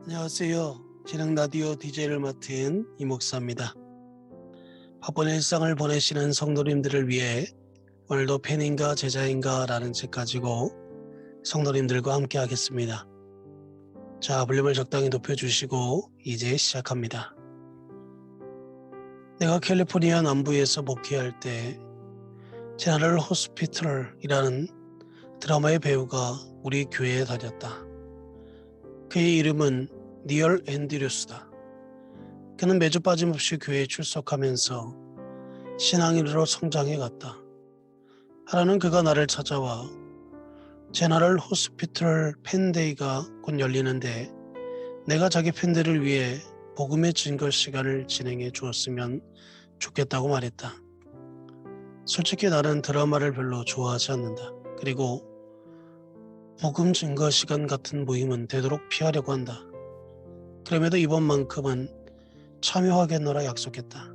안녕하세요. 진행 라디오 DJ를 맡은 이 목사입니다. 바쁜 일상을 보내시는 성도님들을 위해 오늘도 팬인가 제자인가 라는 책 가지고 성도님들과 함께 하겠습니다. 자, 볼륨을 적당히 높여주시고 이제 시작합니다. 내가 캘리포니아 남부에서 목회할 때 제너럴 호스피털이라는 드라마의 배우가 우리 교회에 다녔다. 그의 이름은 니얼 앤드류스다. 그는 매주 빠짐없이 교회에 출석하면서 신앙인으로 성장해 갔다. 하루는 그가 나를 찾아와 제너럴 호스피털 팬데이가 곧 열리는데 내가 자기 팬들을 위해 복음의 증거 시간을 진행해 주었으면 좋겠다고 말했다. 솔직히 나는 드라마를 별로 좋아하지 않는다. 그리고 복음 증거 시간 같은 모임은 되도록 피하려고 한다. 그럼에도 이번만큼은 참여하겠노라 약속했다.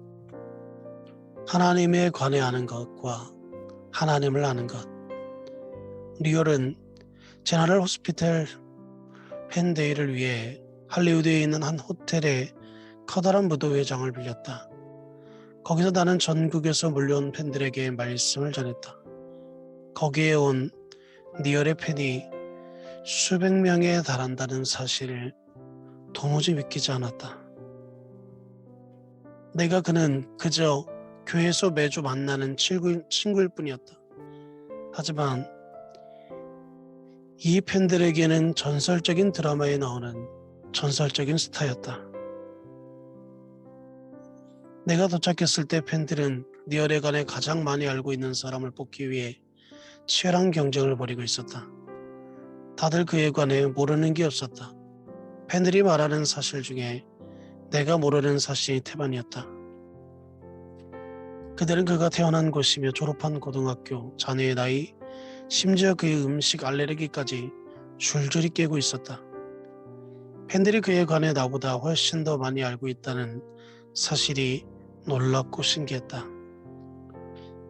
하나님에 관해 아는 것과 하나님을 아는 것. 리얼은 제너럴 호스피털 팬데이를 위해 할리우드에 있는 한 호텔의 커다란 무도회장을 빌렸다. 거기서 나는 전국에서 몰려온 팬들에게 말씀을 전했다. 거기에 온 리얼의 팬이 수백 명에 달한다는 사실을 도무지 믿기지 않았다. 그는 그저 교회에서 매주 만나는 친구일 뿐이었다. 하지만 이 팬들에게는 전설적인 드라마에 나오는 전설적인 스타였다. 내가 도착했을 때 팬들은 리얼에 관해 가장 많이 알고 있는 사람을 뽑기 위해 치열한 경쟁을 벌이고 있었다. 다들 그에 관해 모르는 게 없었다. 팬들이 말하는 사실 중에 내가 모르는 사실이 태반이었다. 그들은 그가 태어난 곳이며 졸업한 고등학교, 자녀의 나이, 심지어 그의 음식 알레르기까지 줄줄이 깨고 있었다. 팬들이 그에 관해 나보다 훨씬 더 많이 알고 있다는 사실이 놀랍고 신기했다.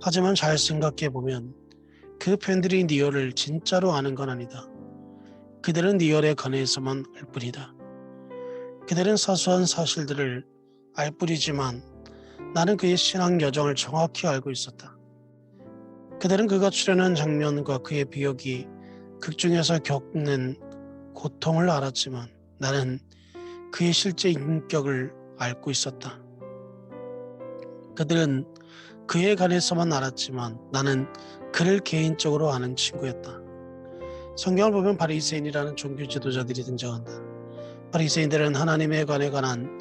하지만 잘 생각해보면 그 팬들이 니얼을 진짜로 아는 건 아니다. 그들은 니얼에 관해서만 알 뿐이다. 그들은 사소한 사실들을 알 뿐이지만 나는 그의 신앙 여정을 정확히 알고 있었다. 그들은 그가 출연한 장면과 그의 비역이 극중에서 겪는 고통을 알았지만 나는 그의 실제 인격을 알고 있었다. 그들은 그에 관해서만 알았지만 나는 그를 개인적으로 아는 친구였다. 성경을 보면 바리새인이라는 종교 지도자들이 등장한다. 바리새인들은 하나님에 관한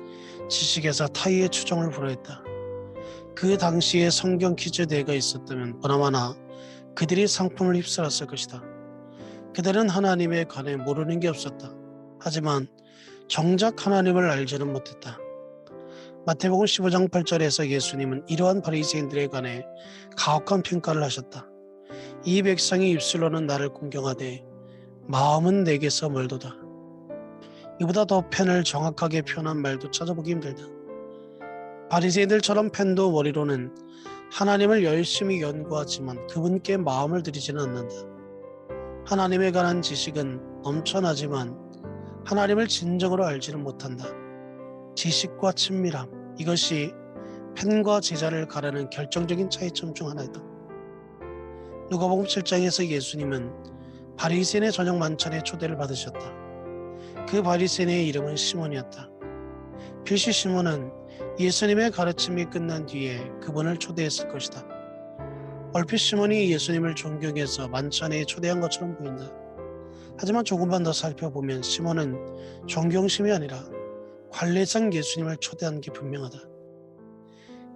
지식에서 타의의 추정을 불허했다. 그 당시에 성경 퀴즈 대회가 있었다면 보나마나 그들이 상품을 휩쓸었을 것이다. 그들은 하나님에 관해 모르는 게 없었다. 하지만 정작 하나님을 알지는 못했다. 마태복음 15장 8절에서 예수님은 이러한 바리새인들에 관해 가혹한 평가를 하셨다. 이 백성이 입술로는 나를 공경하되 마음은 내게서 멀도다. 이보다 더 펜을 정확하게 표현한 말도 찾아보기 힘들다. 바리새인들처럼 펜도 머리로는 하나님을 열심히 연구하지만 그분께 마음을 들이지는 않는다. 하나님에 관한 지식은 넘쳐나지만 하나님을 진정으로 알지는 못한다. 지식과 친밀함, 이것이 팬과 제자를 가르는 결정적인 차이점 중 하나이다. 누가복음 7장에서 예수님은 바리새인의 저녁 만찬에 초대를 받으셨다. 그 바리새인의 이름은 시몬이었다. 필시 시몬은 예수님의 가르침이 끝난 뒤에 그분을 초대했을 것이다. 얼핏 시몬이 예수님을 존경해서 만찬에 초대한 것처럼 보인다. 하지만 조금만 더 살펴보면 시몬은 존경심이 아니라 관례상 예수님을 초대한 게 분명하다.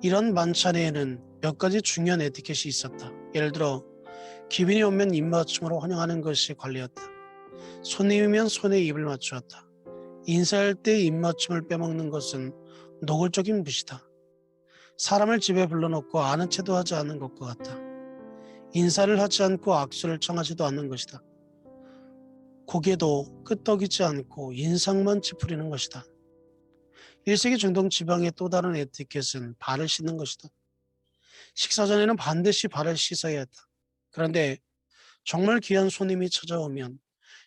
이런 만찬에는 몇 가지 중요한 에티켓이 있었다. 예를 들어 귀빈이 오면 입맞춤으로 환영하는 것이 관례였다. 손님이면 손에 입을 맞추었다. 인사할 때 입맞춤을 빼먹는 것은 노골적인 무시다. 사람을 집에 불러놓고 아는 체도 하지 않는 것과 같다. 인사를 하지 않고 악수를 청하지도 않는 것이다. 고개도 끄덕이지 않고 인상만 찌푸리는 것이다. 1세기 중동 지방의 또 다른 에티켓은 발을 씻는 것이다. 식사 전에는 반드시 발을 씻어야 했다. 그런데 정말 귀한 손님이 찾아오면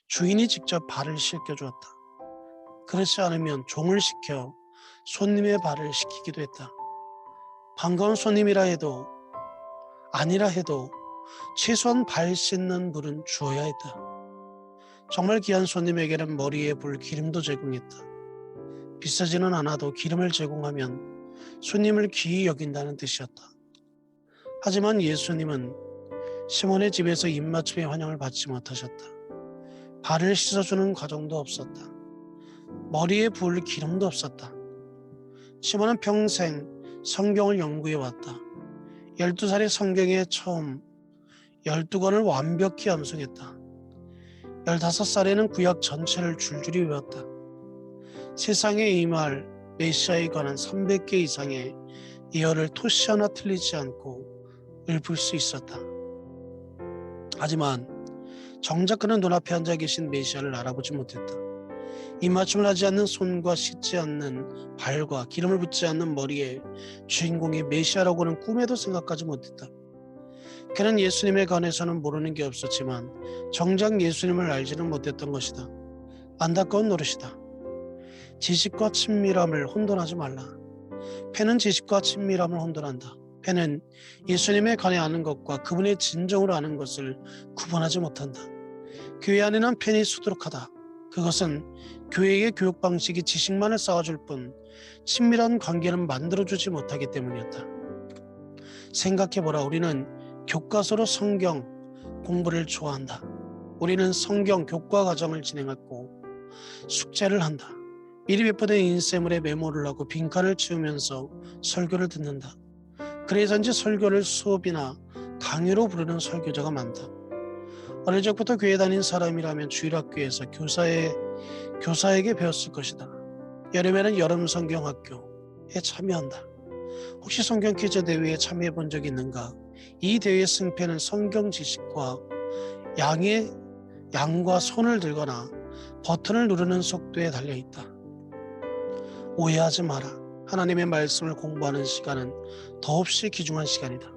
주인이 직접 발을 씻겨주었다. 그렇지 않으면 종을 시켜 손님의 발을 씻기기도 했다. 반가운 손님이라 해도 아니라 해도 최소한 발 씻는 물은 주어야 했다. 정말 귀한 손님에게는 머리에 불 기름도 제공했다. 비싸지는 않아도 기름을 제공하면 손님을 귀히 여긴다는 뜻이었다. 하지만 예수님은 시몬의 집에서 입맞춤의 환영을 받지 못하셨다. 발을 씻어주는 과정도 없었다. 머리에 부을 기름도 없었다. 시몬은 평생 성경을 연구해 왔다. 12살에 성경에 처음 12권을 완벽히 암송했다. 15살에는 구약 전체를 줄줄이 외웠다. 세상에 임할 메시아에 관한 300개 이상의 예언을 토시 하나 틀리지 않고 읊을 수 있었다. 하지만 정작 그는 눈앞에 앉아 계신 메시아를 알아보지 못했다. 입맞춤을 하지 않는 손과 씻지 않는 발과 기름을 붓지 않는 머리에 주인공이 메시아라고는 꿈에도 생각하지 못했다. 그는 예수님에 관해서는 모르는 게 없었지만 정작 예수님을 알지는 못했던 것이다. 안타까운 노릇이다. 지식과 친밀함을 혼돈하지 말라. 팬은 지식과 친밀함을 혼돈한다. 팬은 예수님에 관해 아는 것과 그분의 진정으로 아는 것을 구분하지 못한다. 교회 안에는 팬이 수두룩하다. 그것은 교회의 교육 방식이 지식만을 쌓아줄 뿐 친밀한 관계는 만들어주지 못하기 때문이었다. 생각해보라. 우리는 교과서로 성경 공부를 좋아한다. 우리는 성경 교과 과정을 진행하고 숙제를 한다. 미리 배포된 인쇄물에 메모를 하고 빈칸을 치우면서 설교를 듣는다. 그래서인지 설교를 수업이나 강의로 부르는 설교자가 많다. 어릴 적부터 교회 다닌 사람이라면 주일학교에서 교사에게 배웠을 것이다. 여름에는 여름 성경학교에 참여한다. 혹시 성경 퀴즈 대회에 참여해 본 적이 있는가? 이 대회의 승패는 성경 지식과 양과 손을 들거나 버튼을 누르는 속도에 달려 있다. 오해하지 마라. 하나님의 말씀을 공부하는 시간은 더없이 귀중한 시간이다.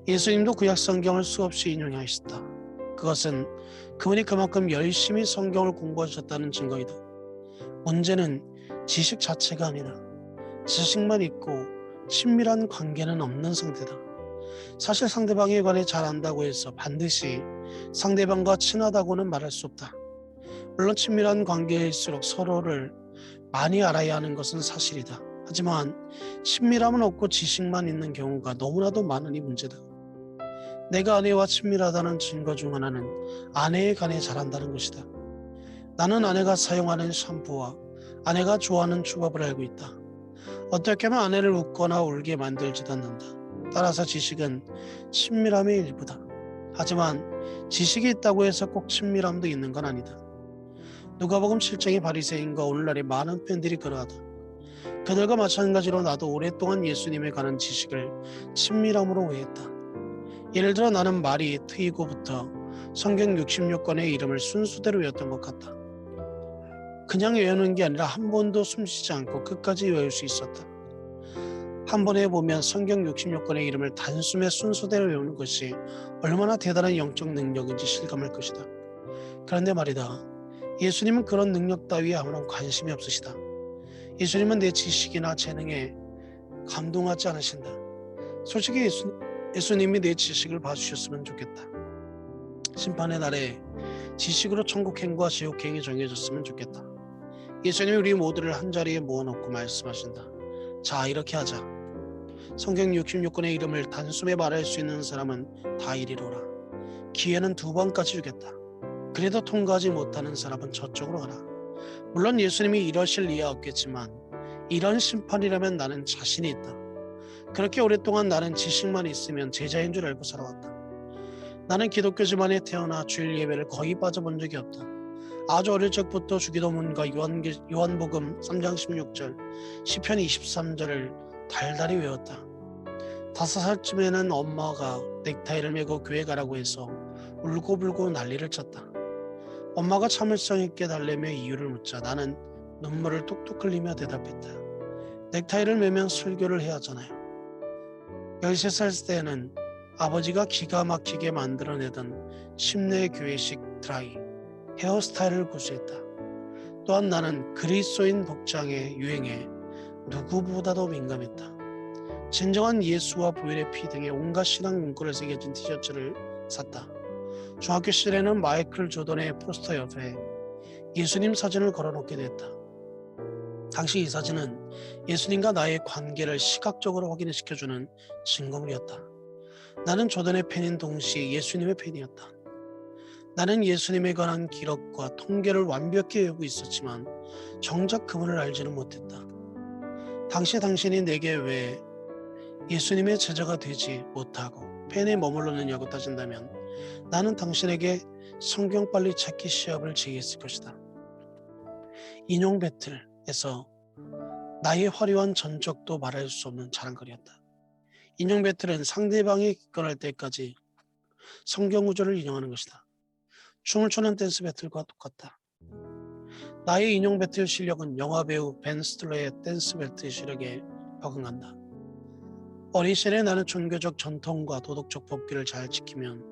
예수님도 구약 성경을 수없이 인용하셨다. 그것은 그분이 그만큼 열심히 성경을 공부하셨다는 증거이다. 문제는 지식 자체가 아니다. 지식만 있고 친밀한 관계는 없는 상태다. 사실 상대방에 관해 잘 안다고 해서 반드시 상대방과 친하다고는 말할 수 없다. 물론 친밀한 관계일수록 서로를 많이 알아야 하는 것은 사실이다. 하지만 친밀함은 없고 지식만 있는 경우가 너무나도 많으니 문제다. 내가 아내와 친밀하다는 증거 중 하나는 아내에 관해 잘 안다는 것이다. 나는 아내가 사용하는 샴푸와 아내가 좋아하는 초밥을 알고 있다. 어떻게 하면 아내를 웃거나 울게 만들지도 않는다. 따라서 지식은 친밀함의 일부다. 하지만 지식이 있다고 해서 꼭 친밀함도 있는 건 아니다. 누가복음 7장의 바리새인과 오늘날의 많은 팬들이 그러하다. 그들과 마찬가지로 나도 오랫동안 예수님에 관한 지식을 친밀함으로 오해했다. 예를 들어 나는 말이 트이고부터 성경 66권의 이름을 순수대로 외웠던 것 같다. 그냥 외우는 게 아니라 한 번도 숨쉬지 않고 끝까지 외울 수 있었다. 한 번에 보면 성경 66권의 이름을 단숨에 순서대로 외우는 것이 얼마나 대단한 영적 능력인지 실감할 것이다. 그런데 말이다. 예수님은 그런 능력 따위에 아무런 관심이 없으시다. 예수님은 내 지식이나 재능에 감동하지 않으신다. 솔직히 예수님이 내 지식을 봐주셨으면 좋겠다. 심판의 날에 지식으로 천국행과 지옥행이 정해졌으면 좋겠다. 예수님이 우리 모두를 한자리에 모아놓고 말씀하신다. 자, 이렇게 하자. 성경 66권의 이름을 단숨에 말할 수 있는 사람은 다 이리로라. 기회는 2번까지 주겠다. 그래도 통과하지 못하는 사람은 저쪽으로 가라. 물론 예수님이 이러실 리야 없겠지만 이런 심판이라면 나는 자신이 있다. 그렇게 오랫동안 나는 지식만 있으면 제자인 줄 알고 살아왔다. 나는 기독교 집안에 태어나 주일 예배를 거의 빠져본 적이 없다. 아주 어릴 적부터 주기도문과 요한복음 3장 16절, 시편 23절을 달달이 외웠다. 5살쯤에는 엄마가 넥타이를 메고 교회 가라고 해서 울고불고 난리를 쳤다. 엄마가 참을성 있게 달래며 이유를 묻자 나는 눈물을 뚝뚝 흘리며 대답했다. 넥타이를 매면 설교를 해야 하잖아요. 13살 때는 아버지가 기가 막히게 만들어내던 침례 교회식 드라이 헤어스타일을 구수했다. 또한 나는 그리스도인 복장의 유행에 누구보다도 민감했다. 진정한 예수와 보혈의 피 등의 온갖 신앙 문구를 새겨진 티셔츠를 샀다. 중학교 시절에는 마이클 조던의 포스터 옆에 예수님 사진을 걸어놓게 됐다. 당시 이 사진은 예수님과 나의 관계를 시각적으로 확인시켜주는 증거물이었다. 나는 조던의 팬인 동시에 예수님의 팬이었다. 나는 예수님에 관한 기록과 통계를 완벽히 외우고 있었지만 정작 그분을 알지는 못했다. 당시 당신이 내게 왜 예수님의 제자가 되지 못하고 팬에 머물렀느냐고 따진다면 나는 당신에게 성경 빨리 찾기 시합을 제기했을 것이다. 인용 배틀에서 나의 화려한 전적도 말할 수 없는 자랑거리였다. 인용 배틀은 상대방이 기권할 때까지 성경 구절을 인용하는 것이다. 춤을 추는 댄스 배틀과 똑같다. 나의 인용 배틀 실력은 영화배우 벤 스틸러의 댄스 배틀 실력에 버금간다. 어린 시절에 나는 종교적 전통과 도덕적 법규를 잘 지키면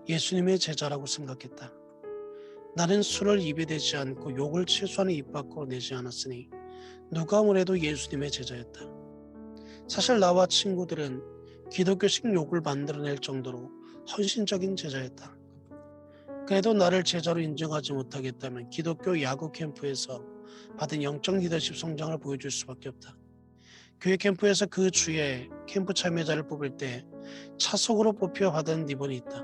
예수님의 제자라고 생각했다. 나는 술을 입에 대지 않고 욕을 최소한 입 밖으로 내지 않았으니 누가 뭐래도 예수님의 제자였다. 사실 나와 친구들은 기독교식 욕을 만들어낼 정도로 헌신적인 제자였다. 그래도 나를 제자로 인정하지 못하겠다면 기독교 야구 캠프에서 받은 영적 리더십 성장을 보여줄 수밖에 없다. 교회 캠프에서 그 주에 캠프 참여자를 뽑을 때 차속으로 뽑혀 받은 리본이 있다.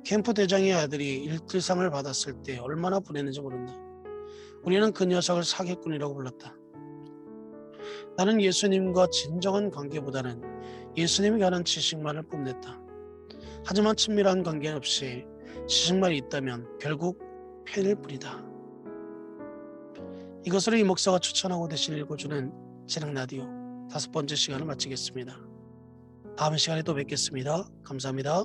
캠프 대장의 아들이 1등상을 받았을 때 얼마나 분했는지 모른다. 우리는 그 녀석을 사기꾼이라고 불렀다. 나는 예수님과 진정한 관계보다는 예수님에 관한 지식만을 뽐냈다. 하지만 친밀한 관계 없이 지식만 있다면 결국 팬일 뿐이다. 이것으로 이 목사가 추천하고 대신 읽어주는 재능 라디오 5번째 시간을 마치겠습니다. 다음 시간에 또 뵙겠습니다. 감사합니다.